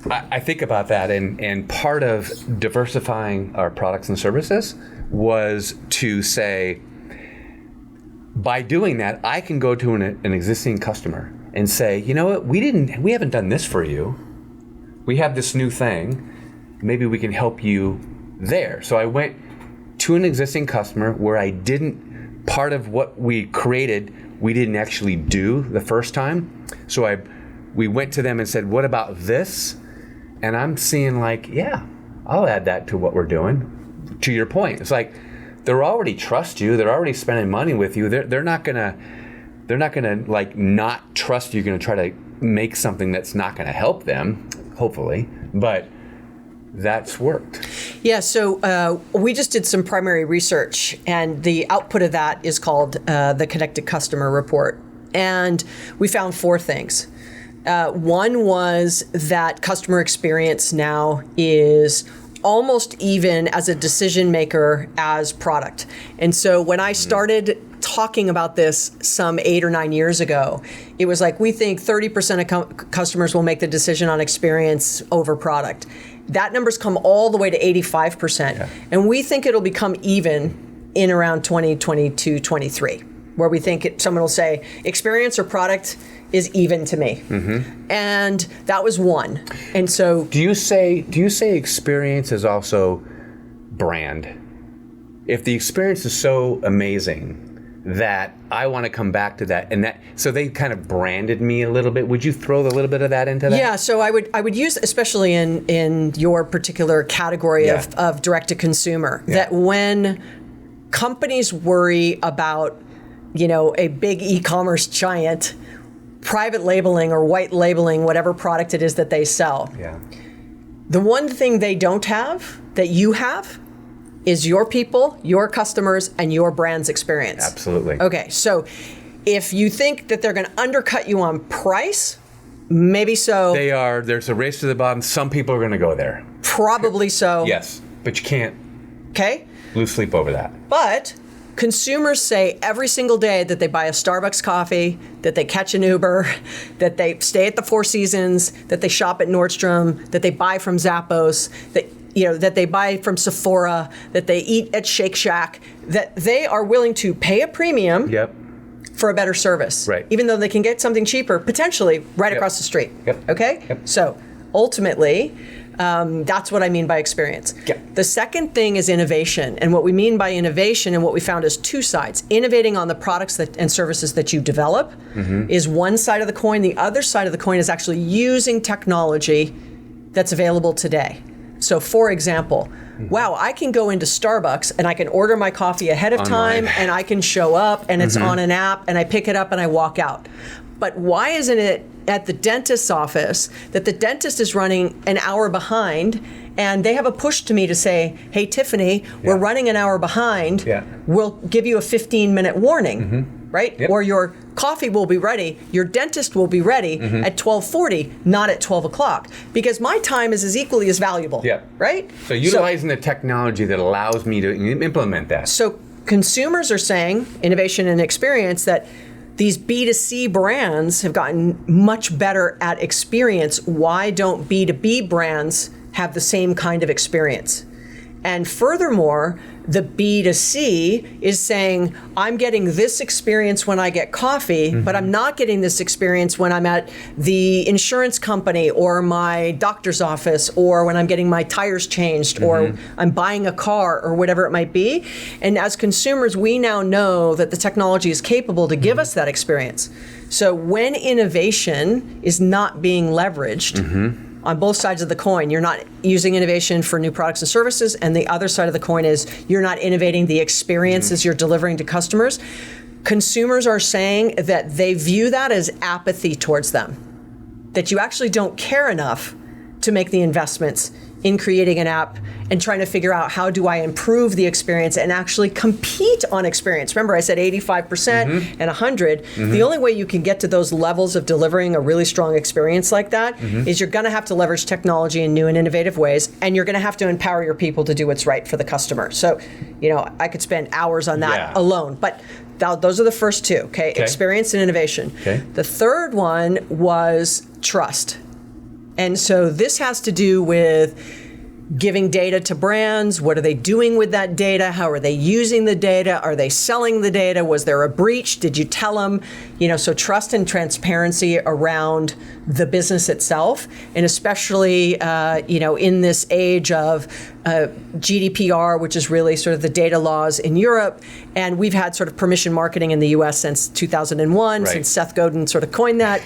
A: I think about that, and part of diversifying our products and services was to say, by doing that, I can go to an existing customer and say, you know what, we haven't done this for you. We have this new thing. Maybe we can help you there. So I went to an existing customer where part of what we created, we didn't actually do the first time. So we went to them and said, what about this? And I'm seeing I'll add that to what we're doing. To your point, it's like they're already trust you. They're already spending money with you. They're not gonna not trust you. You're gonna try to make something that's not gonna help them, hopefully. But that's worked.
B: Yeah. So we just did some primary research, and the output of that is called the Connected Customer Report, and we found 4 things. One was that customer experience now is almost even as a decision maker as product. And so when I started talking about this some 8 or 9 years ago, it was like, we think 30% of customers will make the decision on experience over product. That number's come all the way to 85%. Yeah. And we think it'll become even in around 2022, 23, where we think someone will say experience or product is even to me. And that was one. And so
A: do you say experience is also brand? If the experience is so amazing that I want to come back to that, and that, so they kind of branded me a little bit. Would you throw a little bit of that into that?
B: Yeah, so I would use, especially in your particular category of direct to consumer, that when companies worry about, a big e-commerce giant private labeling or white labeling whatever product it is that they sell.
A: Yeah.
B: The one thing they don't have that you have is your people, your customers, and your brand's experience.
A: Absolutely.
B: Okay, so if you think that they're going to undercut you on price, maybe so.
A: They are. There's a race to the bottom. Some people are going to go there.
B: Probably so.
A: Yes, but you can't lose sleep over that.
B: But consumers say every single day that they buy a Starbucks coffee, that they catch an Uber, that they stay at the Four Seasons, that they shop at Nordstrom, that they buy from Zappos, that they buy from Sephora, that they eat at Shake Shack, that they are willing to pay a premium for a better service.
A: Right.
B: Even though they can get something cheaper, potentially right across the street. Okay? So ultimately, that's what I mean by experience. The second thing is innovation. And what we mean by innovation, and what we found, is 2 sides. Innovating on the products and services that you develop is one side of the coin. The other side of the coin is actually using technology that's available today. So for example, I can go into Starbucks and I can order my coffee ahead of time, and I can show up and it's on an app, and I pick it up and I walk out. But why isn't it at the dentist's office that the dentist is running an hour behind, and they have a push to me to say, hey, Tiffani, we're running an hour behind. We'll give you a 15-minute warning, right? Or your coffee will be ready, your dentist will be ready at 12:40, not at 12 o'clock, because my time is as equally as valuable, right?
A: So utilizing the technology that allows me to implement that.
B: So consumers are saying, innovation and experience, that these B2C brands have gotten much better at experience. Why don't B2B brands have the same kind of experience? And furthermore, the B2C is saying, I'm getting this experience when I get coffee, but I'm not getting this experience when I'm at the insurance company or my doctor's office or when I'm getting my tires changed or I'm buying a car or whatever it might be. And as consumers, we now know that the technology is capable to give us that experience. So when innovation is not being leveraged, on both sides of the coin, you're not using innovation for new products and services, and the other side of the coin is you're not innovating the experiences you're delivering to customers. Consumers are saying that they view that as apathy towards them, that you actually don't care enough to make the investments in creating an app and trying to figure out how do I improve the experience and actually compete on experience. Remember, I said 85% and 100. The only way you can get to those levels of delivering a really strong experience like that is you're going to have to leverage technology in new and innovative ways, and you're going to have to empower your people to do what's right for the customer. So, I could spend hours on that alone, but those are the first two, okay? Experience and innovation. The third one was trust. And so this has to do with giving data to brands. What are they doing with that data? How are they using the data? Are they selling the data? Was there a breach? Did you tell them? So trust and transparency around the business itself, and especially, in this age of GDPR, which is really sort of the data laws in Europe, and we've had sort of permission marketing in the U.S. since 2001, since Seth Godin sort of coined that.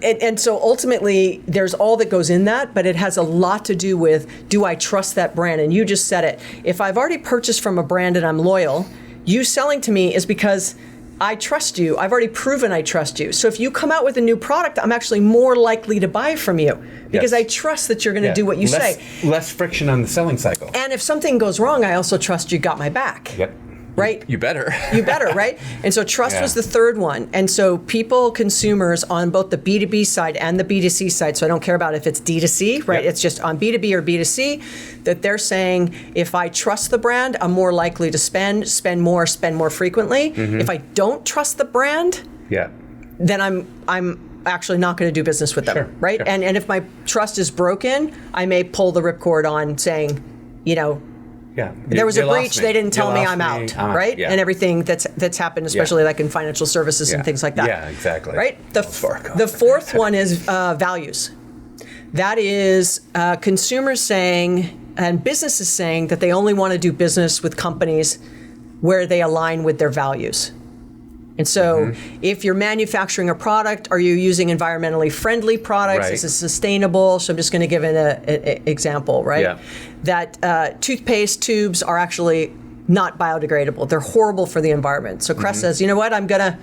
B: And so ultimately, there's all that goes in that, but it has a lot to do with, do I trust that brand? And you just said it. If I've already purchased from a brand and I'm loyal, you selling to me is because I trust you. I've already proven I trust you. So if you come out with a new product, I'm actually more likely to buy from you because I trust that you're going to do what you say.
A: Less friction on the selling cycle.
B: And if something goes wrong, I also trust you got my back. Right?
A: You better.
B: You better, right? And so trust was the third one. And so consumers on both the B2B side and the B2C side, so I don't care about if it's D2C, right? It's just on B2B or B2C, that they're saying, if I trust the brand, I'm more likely to spend more frequently. If I don't trust the brand, then I'm actually not going to do business with them, right? And if my trust is broken, I may pull the ripcord on saying, there was a breach. They didn't tell me I'm out, right? And everything that's happened, especially like in financial services and things like that.
A: Yeah, exactly.
B: Right. The fourth one is values. That is consumers saying and businesses saying that they only want to do business with companies where they align with their values. And so if you're manufacturing a product, are you using environmentally friendly products? Is it sustainable? So I'm just going to give an example, right? That toothpaste tubes are actually not biodegradable. They're horrible for the environment. So Crest says, you know what, I'm gonna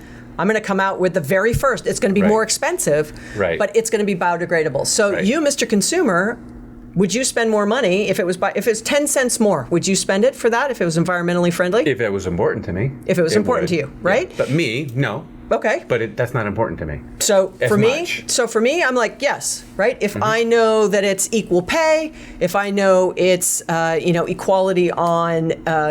B: come out with the very first. It's going to be more expensive, but it's going to be biodegradable. So you, Mr. Consumer, would you spend more money if it was 10 cents more? Would you spend it for that if it was environmentally friendly?
A: If it was important to me.
B: If it was important to you, right?
A: But me, no.
B: Okay.
A: But that's not important to me.
B: So for me, I'm like, yes, right? If I know that it's equal pay, if I know it's equality on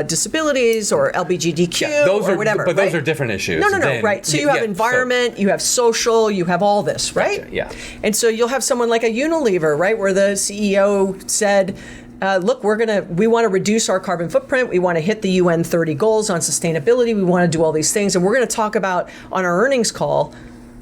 B: disabilities or LGBTQ or whatever.
A: But those are different issues.
B: No, right. So you have environment, you have social, you have all this, right?
A: Gotcha, yeah.
B: And so you'll have someone like a Unilever, right, where the CEO said, look, we want to reduce our carbon footprint. We want to hit the UN 30 goals on sustainability. We want to do all these things. And we're going to talk about on our earnings call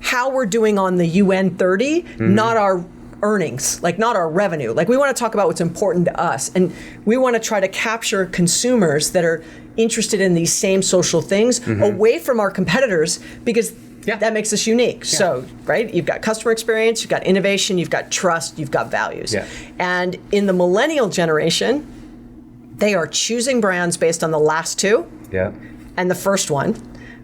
B: how we're doing on the UN 30, not our earnings, like not our revenue. Like we want to talk about what's important to us. And we want to try to capture consumers that are interested in these same social things away from our competitors because that makes us unique. So, right, you've got customer experience, you've got innovation, you've got trust, you've got values. And in the millennial generation, they are choosing brands based on the last two and the first one,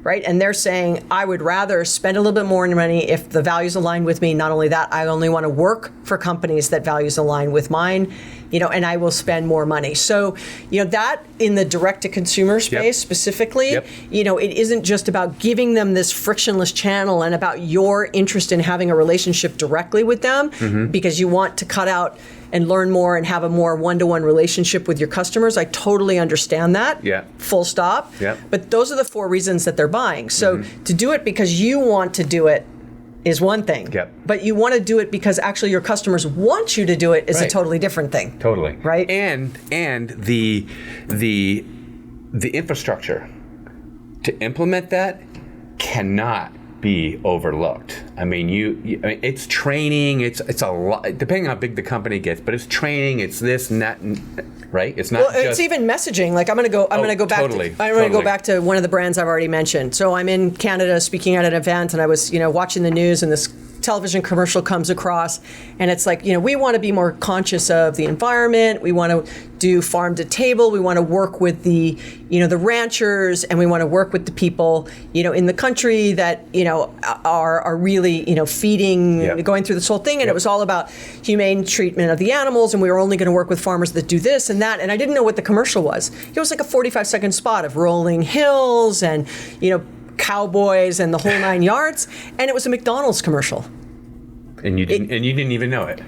B: right? And they're saying, I would rather spend a little bit more money if the values align with me. Not only that, I only want to work for companies that values align with mine, and I will spend more money. So, that in the direct-to-consumer space specifically, it isn't just about giving them this frictionless channel and about your interest in having a relationship directly with them because you want to cut out and learn more and have a more one-to-one relationship with your customers. I totally understand that. Full stop. But those are the four reasons that they're buying. So to do it because you want to do it is one thing.
A: Yep.
B: But you want to do it because actually your customers want you to do it is a totally different thing.
A: Totally.
B: Right?
A: And the infrastructure to implement that cannot be overlooked. I mean, I mean, it's training. It's a lot, depending on how big the company gets. But it's training. It's this and that, right? It's not.
B: Well, it's even messaging. Like I'm going to go back.
A: Totally.
B: I'm going to go back to one of the brands I've already mentioned. So I'm in Canada speaking at an event, and I was watching the news, and this television commercial comes across, and it's like, we want to be more conscious of the environment. We want to do farm to table. We want to work with the ranchers, and we want to work with the people, in the country that, are really, feeding, going through this whole thing. And it was all about humane treatment of the animals, and we were only going to work with farmers that do this and that. And I didn't know what the commercial was. It was like a 45-second spot of rolling hills and, cowboys and the whole 9 yards, and it was a McDonald's commercial.
A: And you didn't even know it.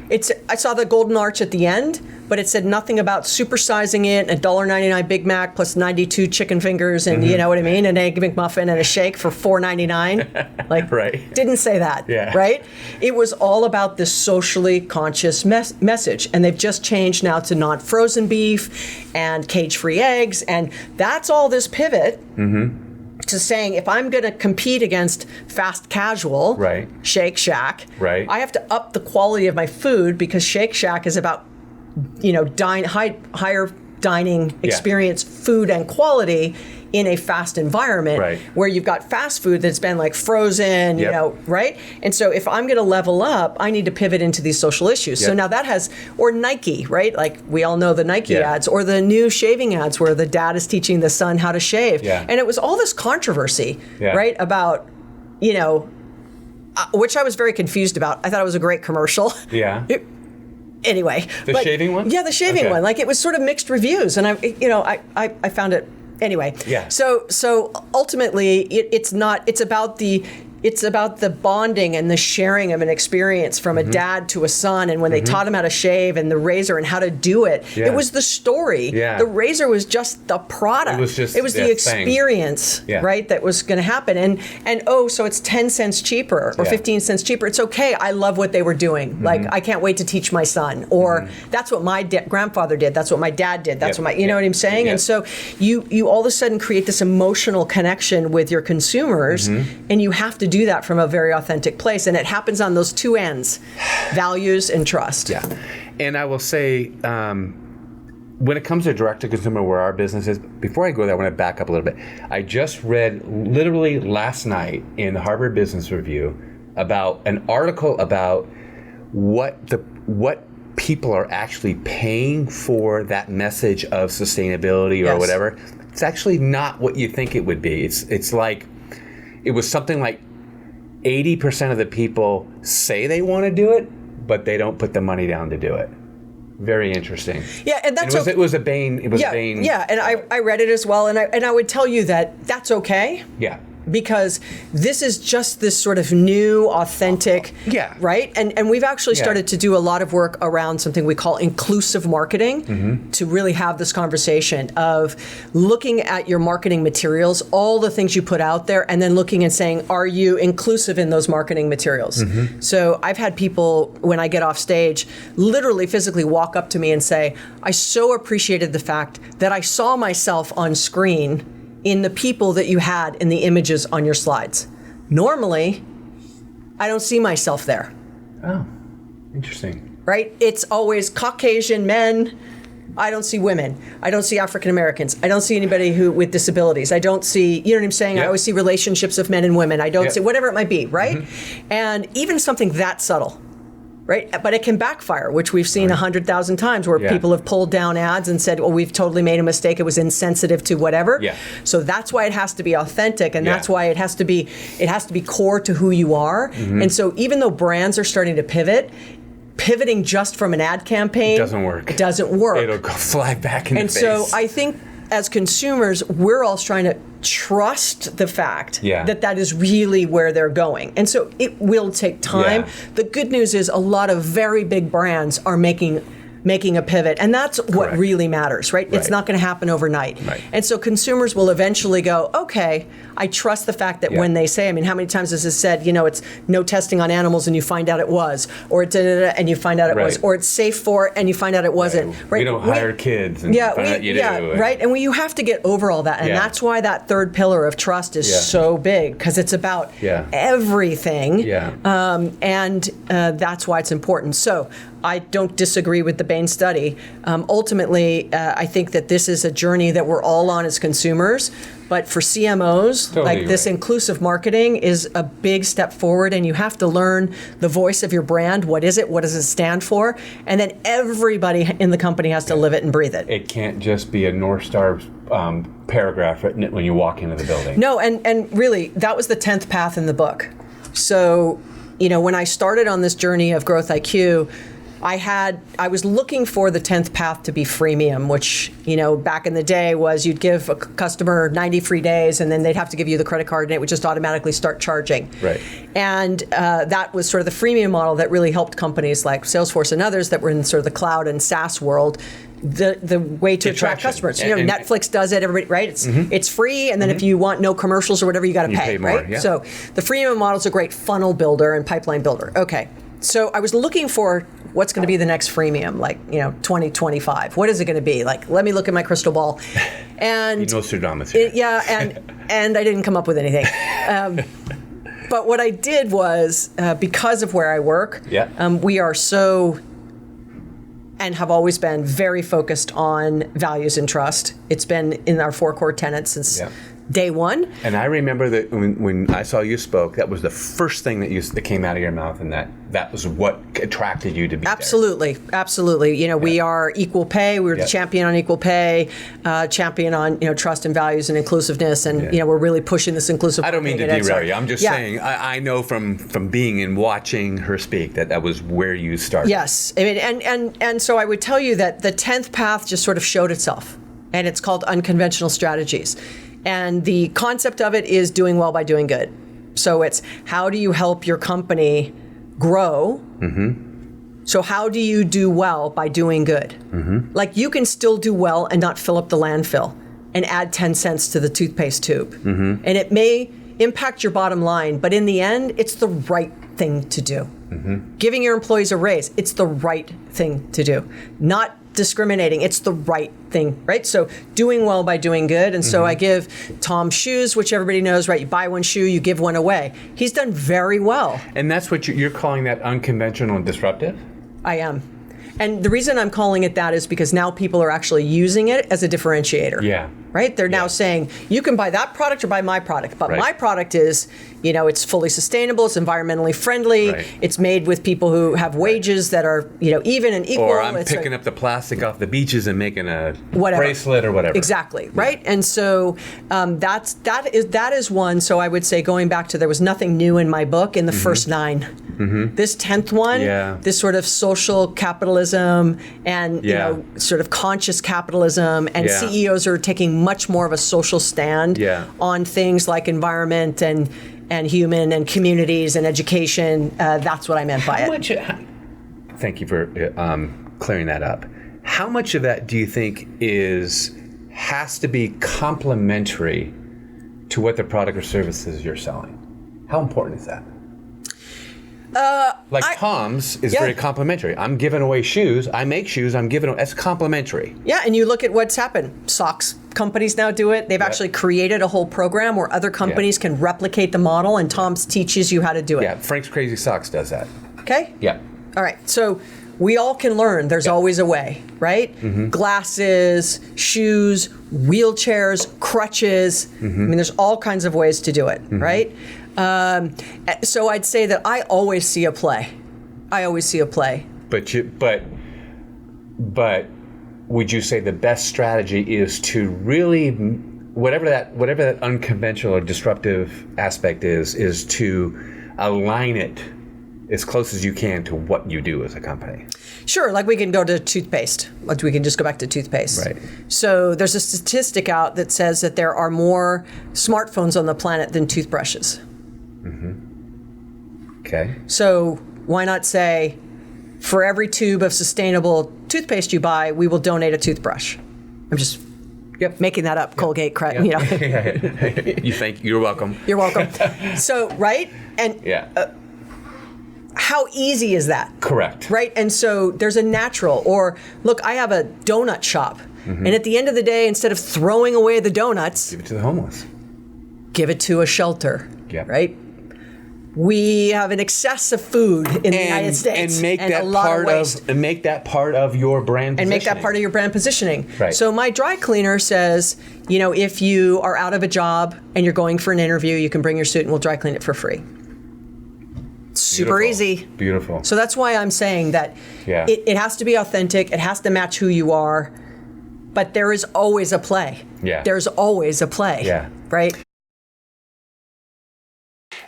B: I saw the golden arch at the end, but it said nothing about supersizing it, a $1.99 Big Mac plus 92 chicken fingers, and you know what I mean, an egg McMuffin and a shake for $4.99. Like,
A: right.
B: Didn't say that.
A: Yeah.
B: Right? It was all about this socially conscious message, and they've just changed now to not frozen beef and cage-free eggs, and that's all this pivot. To saying, if I'm going to compete against fast casual,
A: right.
B: Shake Shack,
A: right.
B: I have to up the quality of my food, because Shake Shack is about, higher dining experience, food and quality in a fast environment,
A: right.
B: where you've got fast food that's been like frozen, right? And so if I'm going to level up, I need to pivot into these social issues. So now that or Nike, right? Like we all know the Nike ads, or the new shaving ads where the dad is teaching the son how to shave.
A: Yeah.
B: And it was all this controversy, right? About, which I was very confused about. I thought it was a great commercial.
A: Yeah.
B: Anyway.
A: The shaving one?
B: Yeah, the shaving one. Like it was sort of mixed reviews, and I found it. Anyway, so ultimately, it's about the bonding and the sharing of an experience from a dad to a son, and when they taught him how to shave and the razor and how to do it, it was the story.
A: Yeah.
B: The razor was just the product.
A: It was
B: the experience, right, that was going to happen. And so it's 10 cents cheaper or 15 cents cheaper. It's okay. I love what they were doing. Like, I can't wait to teach my son. Or that's what my grandfather did. That's what my dad did. That's what my, you know what I'm saying? And so you all of a sudden create this emotional connection with your consumers, and you have to do that from a very authentic place, and it happens on those two ends, values and trust.
A: Yeah, and I will say, when it comes to direct-to-consumer, where our business is, before I go there, I want to back up a little bit. I just read, literally last night, in the Harvard Business Review, about an article about what people are actually paying for that message of sustainability or whatever. It's actually not what you think it would be. It's like, it was something like 80% of the people say they want to do it, but they don't put the money down to do it. Very interesting.
B: Yeah, and that's
A: it was a Bain.
B: Yeah, and I read it as well, and I would tell you that that's okay.
A: Yeah.
B: Because this is just this sort of new, authentic, right? And we've actually started to do a lot of work around something we call inclusive marketing, to really have this conversation of looking at your marketing materials, all the things you put out there, and then looking and saying, are you inclusive in those marketing materials? So I've had people, when I get off stage, literally physically walk up to me and say, I so appreciated the fact that I saw myself on screen in the people that you had in the images on your slides. Normally, I don't see myself there.
A: Oh, interesting.
B: Right? It's always Caucasian men. I don't see women. I don't see African Americans. I don't see anybody with disabilities. I don't see, you know what I'm saying? I always see relationships of men and women. I don't see, whatever it might be, right? And even something that subtle, right? But it can backfire, which we've seen 100,000 times, where people have pulled down ads and said, well, we've totally made a mistake. It was insensitive to whatever. Yeah. So that's why it has to be authentic, and that's why it has to be core to who you are. And so even though brands are starting to pivoting just from an ad campaign
A: doesn't work.
B: It doesn't work.
A: It'll go fly back in the face.
B: And so I think as consumers, we're all trying to trust the fact that is really where they're going. And so it will take time. The good news is a lot of very big brands are making making a pivot. And that's what really matters, right? It's not going to happen overnight.
A: Right.
B: And so consumers will eventually go, okay, I trust the fact that when they say, I mean, how many times has it said, it's no testing on animals and you find out it was, or it's and you find out it was, or it's safe for and you find out it wasn't. Right?
A: We don't hire kids and find out you do.
B: Right. And you have to get over all that. And that's why that third pillar of trust is so big, because it's about everything. And that's why it's important. So I don't disagree with the Bain study. Ultimately, I think that this is a journey that we're all on as consumers. But for CMOs, this inclusive marketing is a big step forward, and you have to learn the voice of your brand. What is it? What does it stand for? And then everybody in the company has to live it and breathe it.
A: It can't just be a North Star paragraph written when you walk into the building.
B: No, and really, that was the 10th path in the book. So, when I started on this journey of Growth IQ, I was looking for the 10th path to be freemium, which, back in the day was you'd give a customer 90 free days and then they'd have to give you the credit card and it would just automatically start charging.
A: Right.
B: And that was sort of the freemium model that really helped companies like Salesforce and others that were in sort of the cloud and SaaS world. The way to attract customers. And Netflix does it, everybody, right? It's free, and then if you want no commercials or whatever, you got to pay,
A: more,
B: right? So the freemium model is a great funnel builder and pipeline builder. Okay. So I was looking for what's going to be the next freemium, like, 2025. What is it going to be? Like, let me look at my crystal ball. And
A: Nostradamus here.
B: And I didn't come up with anything. But what I did was, because of where I work, we are so and have always been very focused on values and trust. It's been in our 4 core tenets since day one.
A: And I remember that when I saw you spoke, that was the first thing that came out of your mouth, and that was what attracted you to be
B: Absolutely. We are equal pay. We're the champion on equal pay, champion on trust and values and inclusiveness, and we're really pushing this inclusive.
A: I don't mean to derail you. I'm just saying I know from being and watching her speak that was where you started.
B: Yes, I mean, and so I would tell you that the 10th path just sort of showed itself, and it's called unconventional strategies. And the concept of it is doing well by doing good. So it's how do you help your company grow? Mm-hmm. So how do you do well by doing good? Mm-hmm. Like, you can still do well and not fill up the landfill and add 10 cents to the toothpaste tube. Mm-hmm. And it may impact your bottom line, but in the end, it's the right thing to do. Mm-hmm. Giving your employees a raise, it's the right thing to do. Not discriminating, it's the right thing, right? So doing well by doing good. And so I give Tom shoes, which everybody knows, right? You buy one shoe, you give one away. He's done very well.
A: And that's what you're calling that unconventional and disruptive?
B: I am. And the reason I'm calling it that is because now people are actually using it as a differentiator.
A: Yeah.
B: Right? They're now saying, you can buy that product or buy my product. But my product is, it's fully sustainable, it's environmentally friendly, it's made with people who have wages that are, even and equal.
A: Or I'm picking up the plastic off the beaches and making a bracelet or whatever.
B: Exactly, right? And so that is one. So I would say, going back to, there was nothing new in my book in the first 9. Mm-hmm. This 10th one, this sort of social capitalism and sort of conscious capitalism, and CEOs are taking much more of a social stand on things like environment and human and communities and education. That's what I meant by it.
A: Thank you for clearing that up. How much of that do you think has to be complementary to what the product or services you're selling? How important is that? Tom's is very complimentary. I'm giving away shoes. I make shoes. I'm giving away. That's complimentary.
B: Yeah, and you look at what's happened. Socks companies now do it. They've actually created a whole program where other companies can replicate the model, and Tom's teaches you how to do it.
A: Yeah, Frank's Crazy Socks does that.
B: Okay?
A: Yeah.
B: All right. So we all can learn. There's always a way, right? Mm-hmm. Glasses, shoes, wheelchairs, crutches. Mm-hmm. I mean, there's all kinds of ways to do it, right? So I'd say that I always see a play. But would you say the best strategy is to really, whatever that unconventional or disruptive aspect is to align it as close as you can to what you do as a company? Sure, like we can go to toothpaste. Like we can just go back to toothpaste.
A: Right.
B: So there's a statistic out that says that there are more smartphones on the planet than toothbrushes.
A: Mm-hmm. Okay.
B: So why not say, for every tube of sustainable toothpaste you buy, we will donate a toothbrush. I'm just making that up. Colgate, you know.
A: You're welcome.
B: You're welcome. So, right? And how easy is that?
A: Correct.
B: Right? And so there's a natural, or look, I have a donut shop. And at the end of the day, instead of throwing away the donuts,
A: give it to the homeless.
B: Give it to a shelter. Right? We have an excess of food in the United States,
A: and make that part of your brand positioning.
B: And make that part of your brand positioning.
A: Right.
B: So my dry cleaner says, you know, if you are out of a job and you're going for an interview, you can bring your suit and we'll dry clean it for free. Super easy.
A: Beautiful.
B: So that's why I'm saying that it has to be authentic. It has to match who you are. But there is always a play. There's always a play. Right?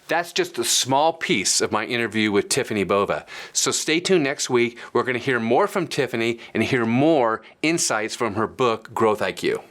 A: That's just a small piece of my interview with Tiffani Bova. So stay tuned next week. We're going to hear more from Tiffani and hear more insights from her book, Growth IQ.